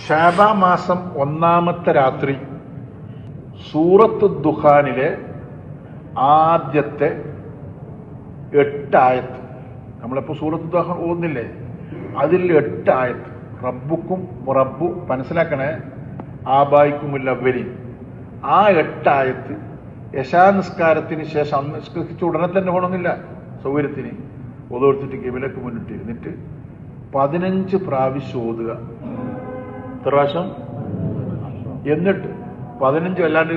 ശഅബാൻ മാസം ഒന്നാമത്തെ രാത്രി സൂറത്ത് ദുഖാനിലെ ആദ്യത്തെ 8 ആയത്ത്, നമ്മളിപ്പോൾ സൂറത്ത് ദുഖാൻ ഓതുന്നില്ലേ, അതിൽ 8 ആയത്ത് റബ്ബുക്കും റബ്ബു മനസ്സിലാക്കണേ, ആബായിക്കുമുൽ അവ്വലീൻ. ആ 8 ആയത്ത് യശാ നിസ്കാരത്തിന് ശേഷം നിസ്കരിച്ച ഉടനെ തന്നെ പോകണമെന്നില്ല, സൗകര്യത്തിന് ഓതോടുത്തിട്ട് കിബിലക്ക് മുന്നിട്ട് ഇരുന്നിട്ട് 15 പ്രാവശ്യം ഓതുക. എത്ര പ്രാവശ്യം? എന്നിട്ട് 15 അല്ലാണ്ട്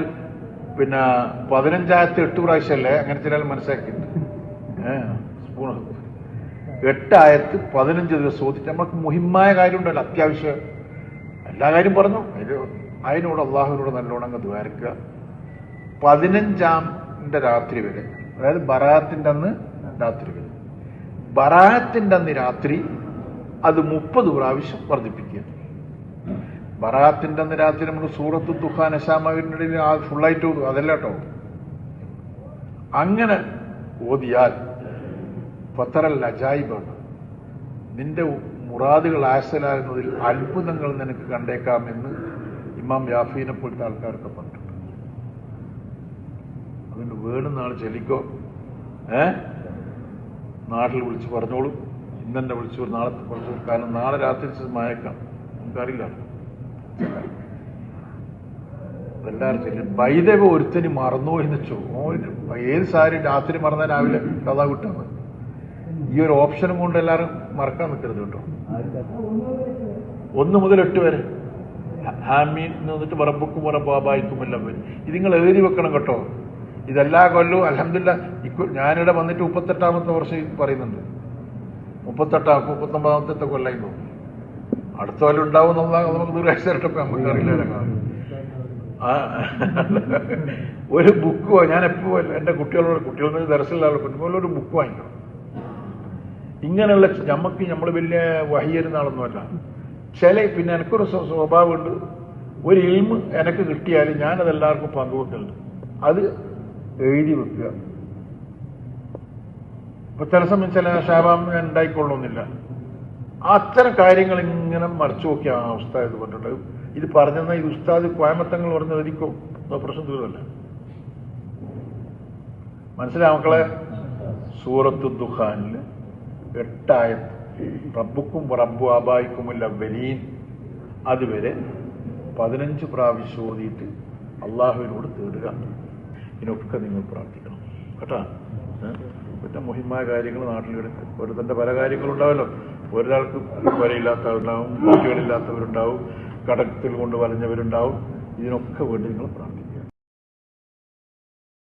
15 ആയത്ത് 8 പ്രാവശ്യമല്ലേ, അങ്ങനെ ചില മനസ്സിലാക്കിയിട്ട് 8 ആയത്ത് 15 ദിവസം ഓതിട്ട് നമ്മൾക്ക് മുഹിമായ കാര്യം ഉണ്ടല്ലോ, അത്യാവശ്യം എല്ലാ കാര്യം പറഞ്ഞു, അതിനോട് അള്ളാഹുവിനോട് നല്ലോണം ദ്വാരക്കുക. 15-ാം രാത്രി വരെ, അതായത് ബറാത്തിന്റെ അന്ന് രാത്രി വരെ, ബറാത്തിന്റെ അന്ന് രാത്രി അത് 30 പ്രാവശ്യം വർദ്ധിപ്പിക്കുക. ബറാത്തിന്റെ അന്ന് രാത്രി നമ്മൾ സൂറത്ത് ദുഖാൻ അശാമയിടയിൽ ഫുള്ളായിട്ട് ഓതും, അതല്ല കേട്ടോ. അങ്ങനെ ഓതിയാൽ ഫത്തറൽ അജായിബാണ്, നിന്റെ മുറാദുകൾ ആസലാകുന്നതിൽ അത്ഭുതങ്ങൾ നിനക്ക് കണ്ടേക്കാമെന്ന് ഇമാം യാഫീനെ പോലത്തെ ആൾക്കാരൊക്കെ പറഞ്ഞിട്ടുണ്ട്. അതുകൊണ്ട് വേണുന്ന ആൾ ചെല്ലിക്കോ, നാട്ടിൽ വിളിച്ച് പറഞ്ഞോളൂ, ഇന്നെ വിളിച്ചു നാളത്തെ പറഞ്ഞു, കാരണം നാളെ രാത്രി മയക്കാം, നമുക്കറിയില്ല. എല്ലാവരും ചെല്ലും. വൈദവ ഒരുത്തന് മറന്നോ എന്ന് ഏത് സാരി രാത്രി മറന്നാൽ രാവിലെ കഥ വിട്ടാൽ മതി. ഈ ഒരു ഓപ്ഷനും കൊണ്ട് എല്ലാവരും മറക്കാൻ നിൽക്കരുത് കേട്ടോ. 1 മുതൽ 8 വരെ ഹാമീൻ എന്ന് വന്നിട്ട് റബ്ബുക്കും റബ്ബാബായിക്കും എല്ലാം വരും. ഇത് നിങ്ങൾ എഴുതി വെക്കണം കേട്ടോ. ഇതെല്ലാ കൊല്ലവും അൽഹംദുലില്ലാഹ് ഞാനിവിടെ വന്നിട്ട് 38-ാമത്തെ വർഷം പറയുന്നുണ്ട്. 39-ാമത്തെ കൊല്ലായിരുന്നു. അടുത്ത കൊല്ലം ഉണ്ടാവും നമുക്ക് ദീർഘായുസ്സരട്ടപ്പോ നമുക്കറിയില്ല. ഒരു ബുക്ക് ഞാൻ എപ്പോഴും എൻ്റെ കുട്ടികളോട് ദർശനമുള്ള കുട്ടികളോട് ഒരു ബുക്ക് വാങ്ങിക്കണം. ഇങ്ങനെയുള്ള നമ്മൾ വലിയ വഹിയരുന്ന ആളൊന്നുമല്ല. പിന്നെ എനിക്കൊരു സ്വഭാവമുണ്ട്, ഒരു ഇൽമ് എനിക്ക് കിട്ടിയാൽ ഞാനതെല്ലാവർക്കും പങ്കുവെക്കുന്നുണ്ട്. അത് എഴുതി വെക്കുക. ഇപ്പൊ ചില സമയം ചില ശഅബാൻ ഉണ്ടായിക്കൊള്ളണമെന്നില്ല. അത്തരം കാര്യങ്ങൾ ഇങ്ങനെ മറിച്ചു നോക്കിയ ഉസ്താദ് പറഞ്ഞിട്ടുണ്ട്. ഇത് പറഞ്ഞെന്നാൽ ഇത് ഉസ്താദ് കോയമത്തങ്ങൾ പറഞ്ഞ് എഴുതിക്കോ, പ്രശ്നം തീരുമല്ല. മനസ്സിലായ മക്കളെ? സൂറത്ത് ദുഖാനിൽ 8 ആയത്ത് റബ്ബുക്കും റബ്ബു ആബായിക്കുമുൽ അവ്വലീൻ അതുവരെ 15 പ്രാവശ്യം ഓതിയിട്ട് അള്ളാഹുവിനോട് തേടുക. ഇതിനൊക്കെ നിങ്ങൾ പ്രാർത്ഥിക്കണം കേട്ടോ. പിന്നെ മുഹിമായ കാര്യങ്ങൾ നാട്ടിൽ കിടക്കും. ഓരോരുത്തരുടെ പല കാര്യങ്ങളുണ്ടാവല്ലോ. ഒരാൾക്ക് വരയില്ലാത്തവരുണ്ടാവും, കുട്ടികളില്ലാത്തവരുണ്ടാവും, കടത്തിൽ കൊണ്ട് വലഞ്ഞവരുണ്ടാവും. ഇതിനൊക്കെ വേണ്ടി നിങ്ങൾ പ്രാർത്ഥിക്കണം.